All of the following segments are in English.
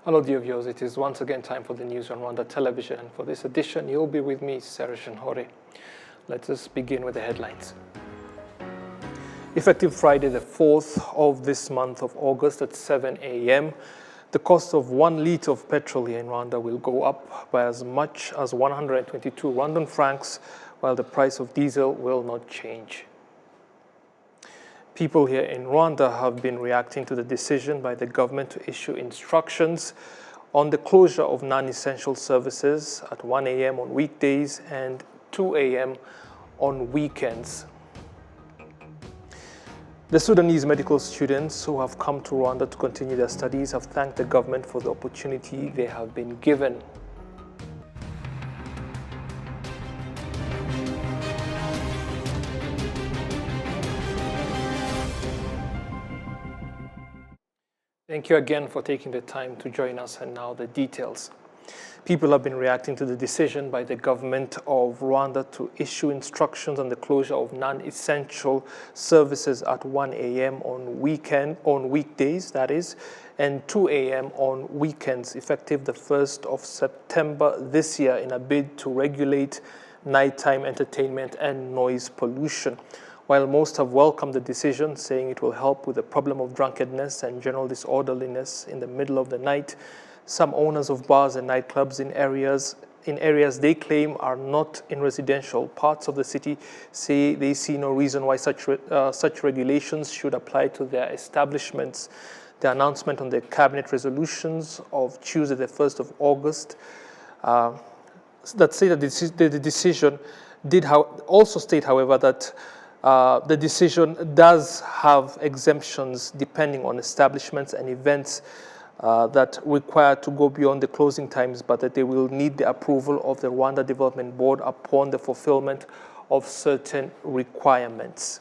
Hello dear viewers, it is once again time for the news on Rwanda Television, and for this edition you'll be with me, Serge Hore. Let us begin with the headlines. Effective Friday the 4th of this month of August at 7 a.m., the cost of 1 litre of petrol here in Rwanda will go up by as much as 122 Rwandan francs, while the price of diesel will not change. People here in Rwanda have been reacting to the decision by the government to issue instructions on the closure of non-essential services at 1 a.m. on weekdays and 2 a.m. on weekends. The Sudanese medical students who have come to Rwanda to continue their studies have thanked the government for the opportunity they have been given. Thank you again for taking the time to join us, and now the details. People have been reacting to the decision by the government of Rwanda to issue instructions on the closure of non-essential services at 1 a.m. on weekdays, that is, and 2 a.m. on weekends, effective the 1st of September this year, in a bid to regulate nighttime entertainment and noise pollution. While most have welcomed the decision, saying it will help with the problem of drunkenness and general disorderliness in the middle of the night, some owners of bars and nightclubs in areas they claim are not in residential parts of the city say they see no reason why such regulations should apply to their establishments. The announcement on the cabinet resolutions of Tuesday, the 1st of August, that say that the decision did also state, however, that the decision does have exemptions depending on establishments and events that require to go beyond the closing times, but that they will need the approval of the Rwanda Development Board upon the fulfillment of certain requirements.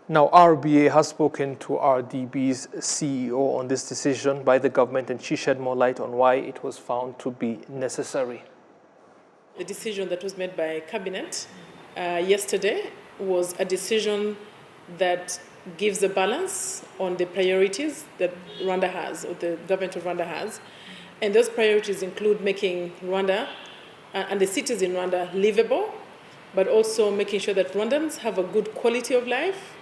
Now, RBA has spoken to RDB's CEO on this decision by the government, and she shed more light on why it was found to be necessary. The decision that was made by Cabinet yesterday was a decision that gives a balance on the priorities that Rwanda has, or the government of Rwanda has. And those priorities include making Rwanda and the cities in Rwanda livable, but also making sure that Rwandans have a good quality of life.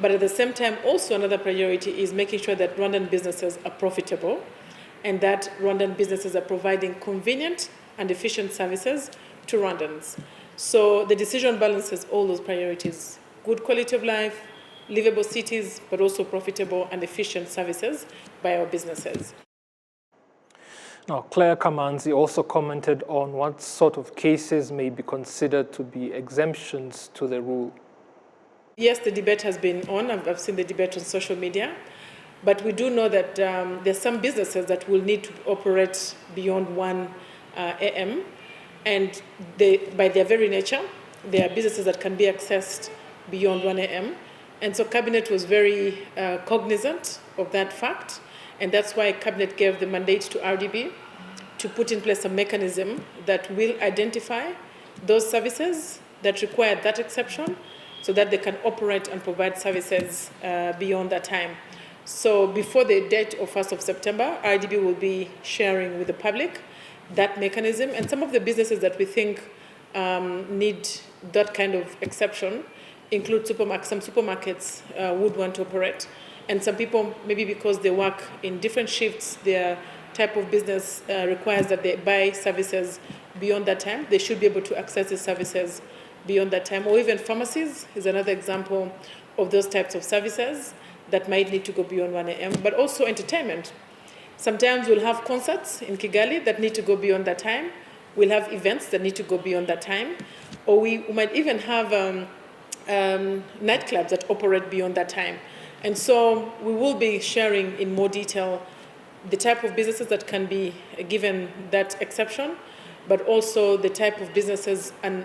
But at the same time, also another priority is making sure that Rwandan businesses are profitable and that Rwandan businesses are providing convenient and efficient services to Rwandans. So the decision balances all those priorities: good quality of life, livable cities, but also profitable and efficient services by our businesses. Now, Claire Kamanzi also commented on what sort of cases may be considered to be exemptions to the rule. Yes, the debate has been on. I've seen the debate on social media. But we do know that there's some businesses that will need to operate beyond 1 a.m. And by their very nature, they are businesses that can be accessed beyond 1 a.m. And so Cabinet was very cognizant of that fact. And that's why Cabinet gave the mandate to RDB to put in place a mechanism that will identify those services that require that exception so that they can operate and provide services beyond that time. So before the date of 1st of September, RDB will be sharing with the public that mechanism. And some of the businesses that we think need that kind of exception include supermarkets. Some supermarkets would want to operate. And some people, maybe because they work in different shifts, their type of business requires that they buy services beyond that time. They should be able to access the services beyond that time. Or even pharmacies is another example of those types of services that might need to go beyond 1 a.m. But also entertainment. Sometimes we'll have concerts in Kigali that need to go beyond that time. We'll have events that need to go beyond that time. Or we might even have nightclubs that operate beyond that time. And so we will be sharing in more detail the type of businesses that can be given that exception, but also the type of businesses and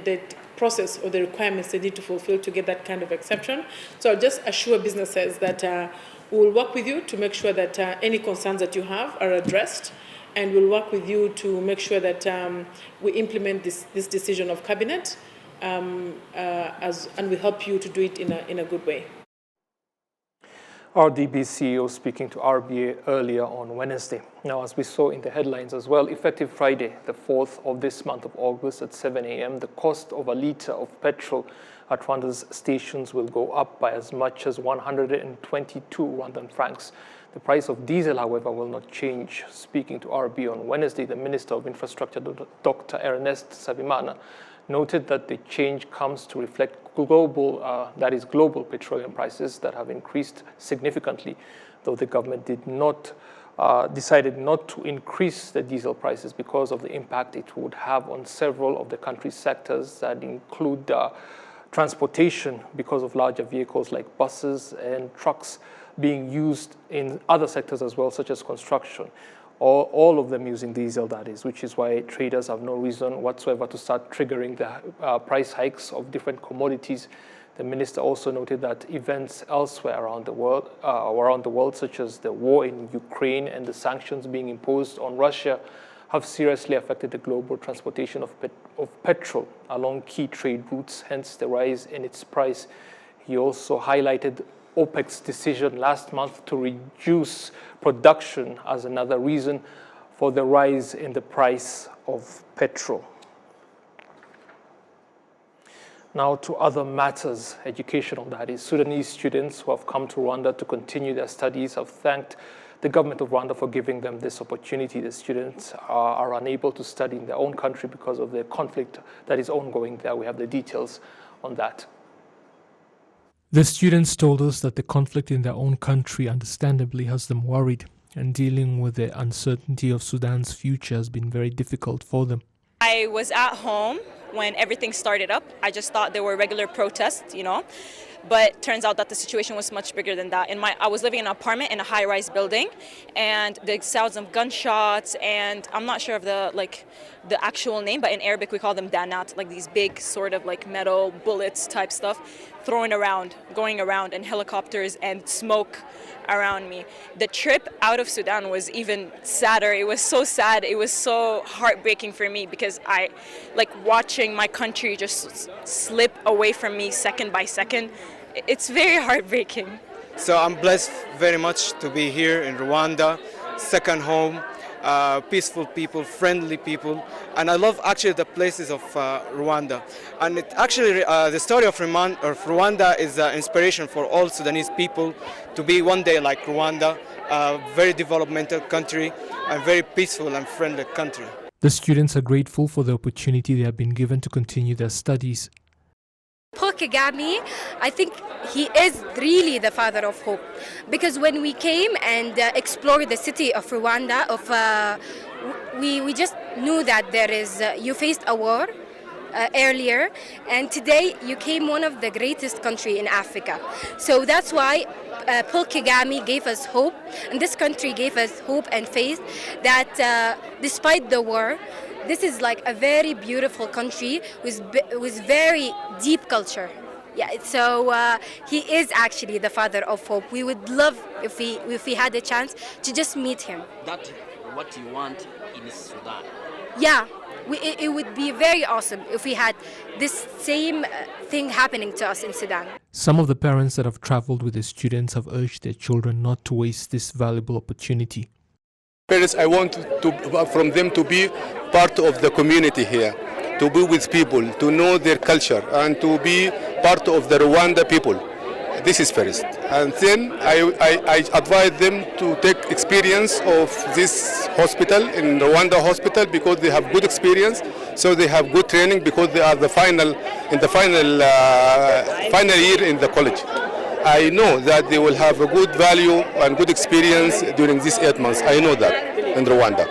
the process or the requirements they need to fulfill to get that kind of exception. So I'll just assure businesses that we will work with you to make sure that any concerns that you have are addressed, and we'll work with you to make sure that we implement this decision of Cabinet, and we help you to do it in a good way. RDB CEO speaking to RBA earlier on Wednesday. Now, as we saw in the headlines as well, effective Friday, the 4th of this month of August at 7 a.m., the cost of a litre of petrol at Rwanda's stations will go up by as much as 122 Rwandan francs. The price of diesel, however, will not change. Speaking to RBA on Wednesday, the Minister of Infrastructure, Dr. Ernest Sabimana, noted that the change comes to reflect global petroleum prices that have increased significantly, though the government decided not to increase the diesel prices because of the impact it would have on several of the country's sectors that include transportation, because of larger vehicles like buses and trucks being used in other sectors as well, such as construction. All of them using diesel, that is, which is why traders have no reason whatsoever to start triggering the price hikes of different commodities. The minister also noted that events elsewhere around the world, such as the war in Ukraine and the sanctions being imposed on Russia, have seriously affected the global transportation of petrol along key trade routes, hence the rise in its price. He also highlighted OPEC's decision last month to reduce production as another reason for the rise in the price of petrol. Now to other matters, educational that is. Sudanese students who have come to Rwanda to continue their studies have thanked the government of Rwanda for giving them this opportunity. The students are unable to study in their own country because of the conflict that is ongoing there. We have the details on that. The students told us that the conflict in their own country understandably has them worried, and dealing with the uncertainty of Sudan's future has been very difficult for them. I was at home when everything started up. I just thought there were regular protests, but turns out that the situation was much bigger than that. I was living in an apartment in a high-rise building, and the sounds of gunshots, and I'm not sure of the actual name, but in Arabic we call them danat, like these big sort of like metal bullets type stuff going around, and helicopters and smoke around me. The trip out of Sudan was even sadder. It was so sad. It was so heartbreaking for me because I watching my country just slip away from me second by second. It's very heartbreaking. So I'm blessed very much to be here in Rwanda, second home, peaceful people, friendly people, and I love actually the places of Rwanda. And it actually, the story of Rwanda is inspiration for all Sudanese people to be one day like Rwanda, a very developmental country, a very peaceful and friendly country. The students are grateful for the opportunity they have been given to continue their studies. Paul Kagame, I think he is really the father of hope, because when we came and explored the city of Rwanda, we just knew that you faced a war earlier, and today you came one of the greatest country in Africa. So that's why Paul Kagame gave us hope, and this country gave us hope and faith that despite the war, this is like a very beautiful country with very deep culture. Yeah, so he is actually the father of hope. We would love if we had a chance to just meet him. That's what you want in Sudan. Yeah, it would be very awesome if we had this same thing happening to us in Sudan. Some of the parents that have traveled with the students have urged their children not to waste this valuable opportunity. Parents, I want from them to be part of the community here, to be with people, to know their culture, and to be part of the Rwanda people. This is first. And then I advise them to take experience of this hospital, in Rwanda hospital, because they have good experience, so they have good training, because they are in the final year in the college. I know that they will have a good value and good experience during these 8 months. I know that in Rwanda.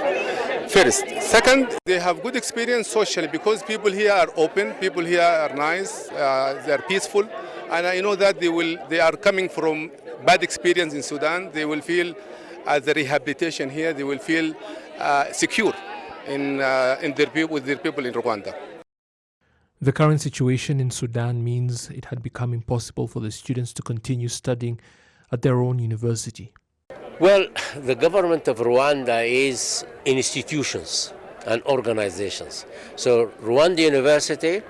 First. Second, they have good experience socially, because people here are open, people here are nice, they are peaceful, and I know that they are coming from bad experience in Sudan. They will feel the rehabilitation here. They will feel secure with their people in Rwanda. The current situation in Sudan means it had become impossible for the students to continue studying at their own university. Well, the government of Rwanda is institutions and organizations. So Rwanda University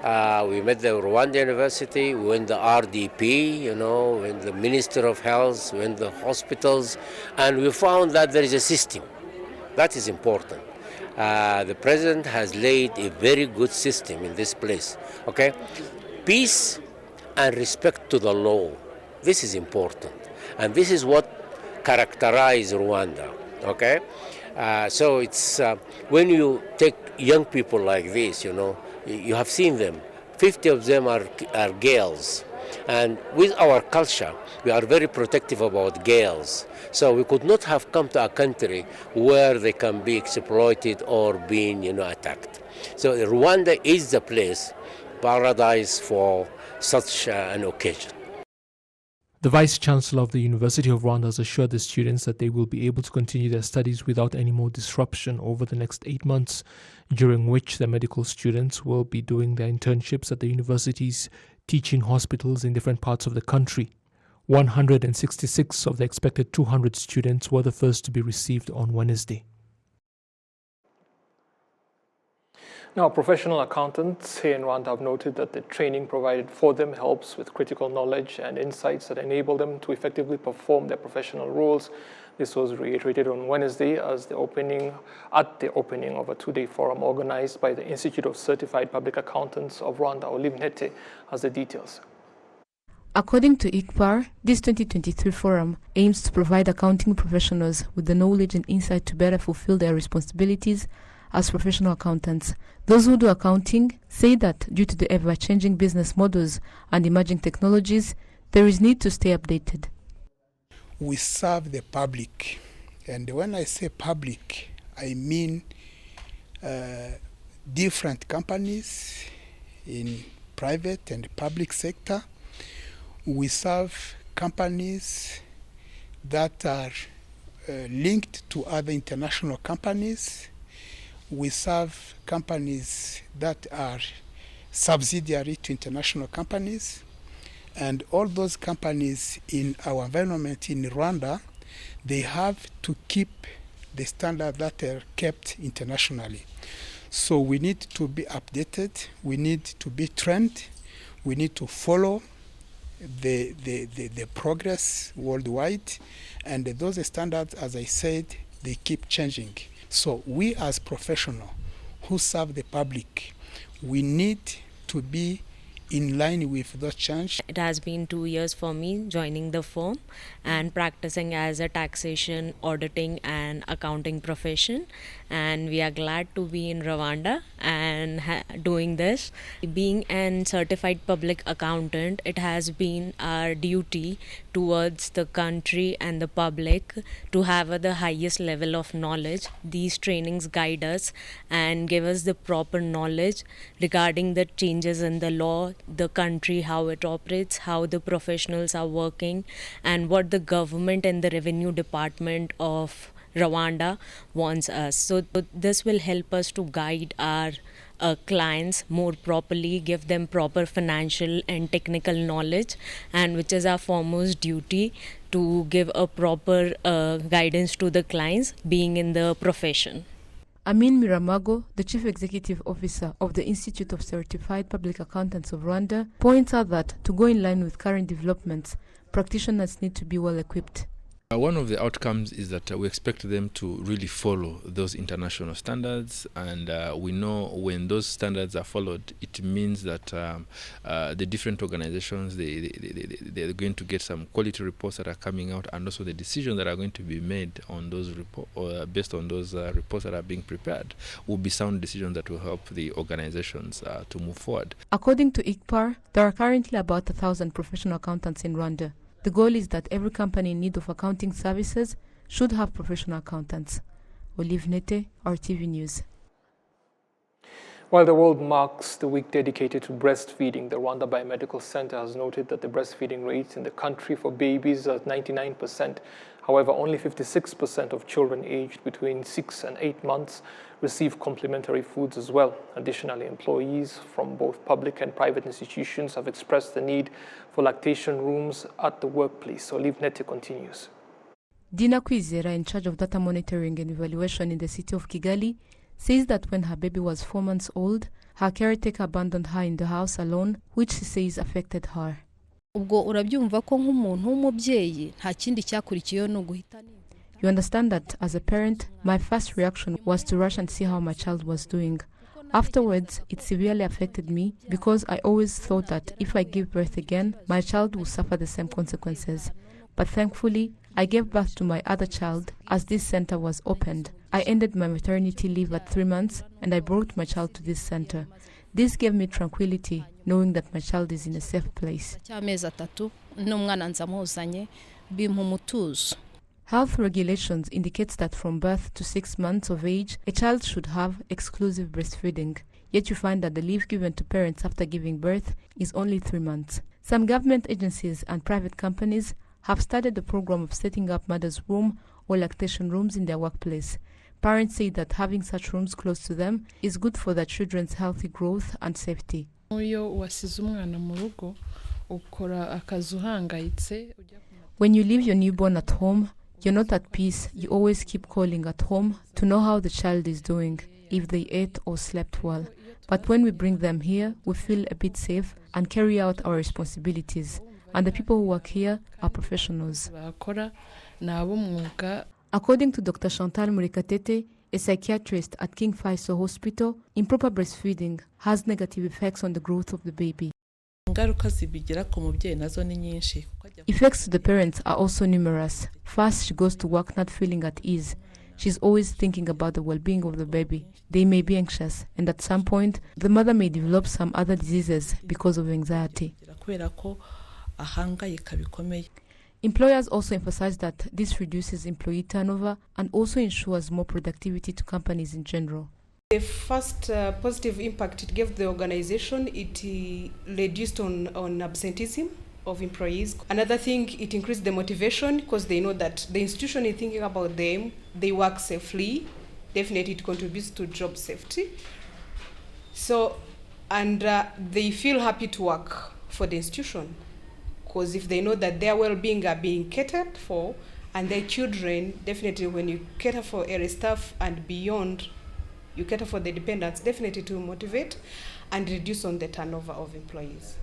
We met the Rwanda University, we went the RDP, we went the Minister of Health, we went the hospitals, and we found that there is a system. That is important. The president has laid a very good system in this place, okay? Peace and respect to the law. This is important. And this is what characterizes Rwanda, okay? So it's when you take young people like this, you have seen them. 50 of them are girls. And with our culture, we are very protective about girls. So we could not have come to a country where they can be exploited or being, attacked. So Rwanda is the place, paradise for such an occasion. The Vice-Chancellor of the University of Rwanda has assured the students that they will be able to continue their studies without any more disruption over the next 8 months, during which the medical students will be doing their internships at the university's teaching hospitals in different parts of the country. 166 of the expected 200 students were the first to be received on Wednesday. Now, professional accountants here in Rwanda have noted that the training provided for them helps with critical knowledge and insights that enable them to effectively perform their professional roles. This was reiterated on Wednesday at the opening of a two-day forum organized by the Institute of Certified Public Accountants of Rwanda. RwandaTV has the details. According to ICPAR, this 2023 forum aims to provide accounting professionals with the knowledge and insight to better fulfill their responsibilities as professional accountants. Those who do accounting say that due to the ever-changing business models and emerging technologies, there is need to stay updated. We serve the public, and when I say public, I mean different companies in private and public sector. We serve companies that are linked to other international companies. We serve companies that are subsidiary to international companies. And all those companies in our environment in Rwanda, they have to keep the standards that are kept internationally. So we need to be updated, we need to be trained, we need to follow the progress worldwide, and those standards, as I said, they keep changing. So we as professionals who serve the public, we need to be in line with those changes. It has been 2 years for me joining the firm and practicing as a taxation, auditing and accounting profession, and we are glad to be in Rwanda and doing this. Being a certified public accountant, it has been our duty towards the country and the public to have the highest level of knowledge. These trainings guide us and give us the proper knowledge regarding the changes in the law, the country, how it operates, how the professionals are working, and what the government and the revenue department of Rwanda wants us. So this will help us to guide our clients more properly, give them proper financial and technical knowledge, and which is our foremost duty, to give a proper guidance to the clients being in the profession. Amin Miramago, the Chief Executive Officer of the Institute of Certified Public Accountants of Rwanda, points out that to go in line with current developments, practitioners need to be well equipped. One of the outcomes is that we expect them to really follow those international standards, and we know when those standards are followed, it means that the different organizations, they're going to get some quality reports that are coming out, and also the decisions that are going to be made on those based on those reports that are being prepared will be sound decisions that will help the organizations to move forward. According to ICPAR, there are currently about 1,000 professional accountants in Rwanda. The goal is that every company in need of accounting services should have professional accountants. Olive Nete, RTV News. While the world marks the week dedicated to breastfeeding, the Rwanda Biomedical Center has noted that the breastfeeding rate in the country for babies is at 99%. However, only 56% of children aged between 6 and 8 months receive complementary foods as well. Additionally, employees from both public and private institutions have expressed the need for lactation rooms at the workplace. So Olive Nete continues. Dina Kwizera, in charge of data monitoring and evaluation in the city of Kigali, says that when her baby was 4 months old, Her caretaker abandoned her in the house alone, which she says affected her. ubwo urabyumva ko nk'umuntu w'umubyeyi nta kindi cyakurikiyeho no guhita. You understand that as a parent, my first reaction was to rush and see how my child was doing. Afterwards, it severely affected me because I always thought that if I give birth again, my child will suffer the same consequences. But thankfully, I gave birth to my other child as this center was opened. I ended my maternity leave at 3 months and I brought my child to this center. This gave me tranquility, knowing that my child is in a safe place. Health regulations indicates that from birth to 6 months of age, a child should have exclusive breastfeeding. Yet you find that the leave given to parents after giving birth is only 3 months. Some government agencies and private companies have started the program of setting up mother's room or lactation rooms in their workplace. Parents say that having such rooms close to them is good for their children's healthy growth and safety. When you leave your newborn at home, you're not at peace. You always keep calling at home to know how the child is doing, if they ate or slept well. But when we bring them here, we feel a bit safe and carry out our responsibilities. And the people who work here are professionals. According to Dr. Chantal Murekatete, a psychiatrist at King Faisal Hospital, improper breastfeeding has negative effects on the growth of the baby. Effects to the parents are also numerous. First, she goes to work not feeling at ease. She's always thinking about the well-being of the baby. They may be anxious, and at some point, the mother may develop some other diseases because of anxiety. Employers also emphasize that this reduces employee turnover and also ensures more productivity to companies in general. The first positive impact it gave the organization, it reduced on absenteeism of employees. Another thing, it increased the motivation because they know that the institution is thinking about them, they work safely, definitely it contributes to job safety. So, and they feel happy to work for the institution because if they know that their well-being are being catered for and their children, definitely when you cater for area staff and beyond, you cater for the dependents, definitely to motivate and reduce on the turnover of employees.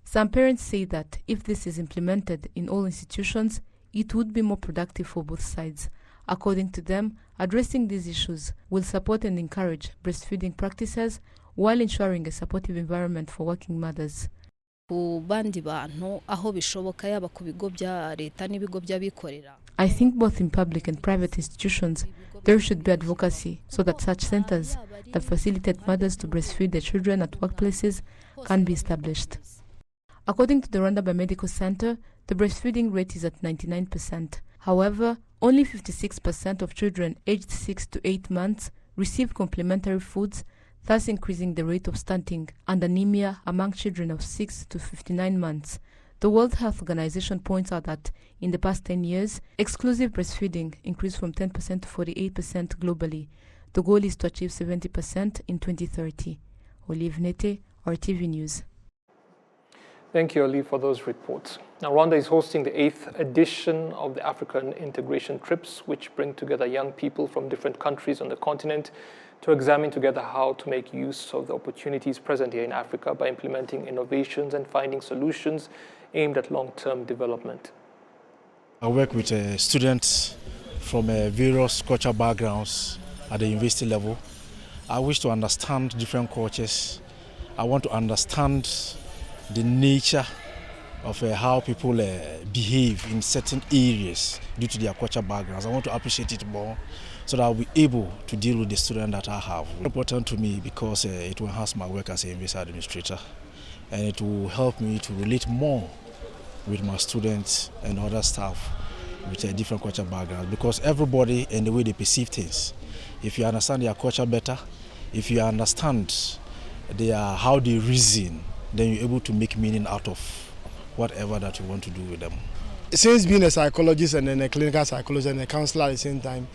Some parents say that if this is implemented in all institutions, it would be more productive for both sides. According to them, addressing these issues will support and encourage breastfeeding practices while ensuring a supportive environment for working mothers. I think both in public and private institutions, there should be advocacy so that such centers that facilitate mothers to breastfeed their children at workplaces can be established. According to the Rwanda Biomedical Center, the breastfeeding rate is at 99%. However, only 56% of children aged 6 to 8 months receive complementary foods, thus increasing the rate of stunting and anemia among children of 6 to 59 months. The World Health Organization points out that in the past 10 years, exclusive breastfeeding increased from 10% to 48% globally. The goal is to achieve 70% in 2030. Olive Nete, RTV News. Thank you, Ali, for those reports. Now, Rwanda is hosting the 8th edition of the African Integration Trips, which bring together young people from different countries on the continent to examine together how to make use of the opportunities present here in Africa by implementing innovations and finding solutions aimed at long-term development. I work with students from various cultural backgrounds at the university level. I wish to understand different cultures. I want to understand the nature of how people behave in certain areas due to their cultural backgrounds. I want to appreciate it more so that I'll be able to deal with the student that I have. It's important to me because it will enhance my work as a university administrator, and it will help me to relate more with my students and other staff with a different cultural background, because everybody and the way they perceive things. If you understand their culture better, if you understand how they reason, then you're able to make meaning out of whatever that you want to do with them. Since being a psychologist and then a clinical psychologist and a counselor at the same time,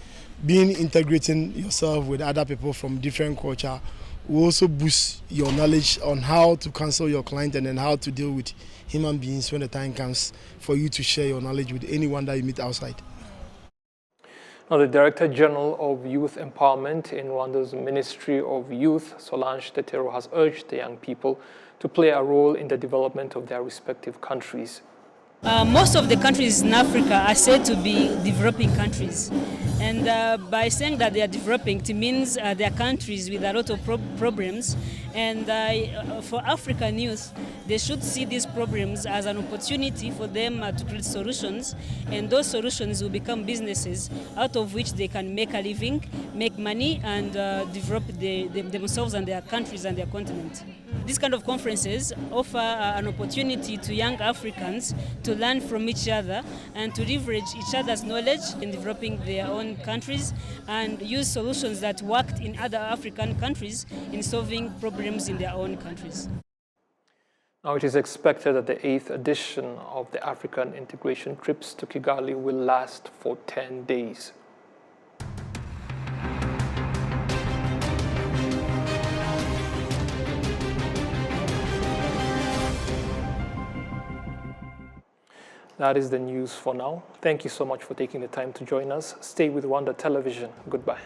integrating yourself with other people from different culture will also boost your knowledge on how to counsel your client and then how to deal with human beings when the time comes for you to share your knowledge with anyone that you meet outside. Now, the Director General of Youth Empowerment in Rwanda's Ministry of Youth, Solange Tetero, has urged the young people to play a role in the development of their respective countries. Most of the countries in Africa are said to be developing countries. And by saying that they are developing, it means they are countries with a lot of problems. And for African youth, they should see these problems as an opportunity for them to create solutions. And those solutions will become businesses out of which they can make a living, make money, and develop themselves and their countries and their continent. These kind of conferences offer an opportunity to young Africans to learn from each other and to leverage each other's knowledge in developing their own countries and use solutions that worked in other African countries in solving problems in their own countries. Now, it is expected that the 8th edition of the African Integration Trips to Kigali will last for 10 days. That is the news for now. Thank you so much for taking the time to join us. Stay with Rwanda Television. Goodbye.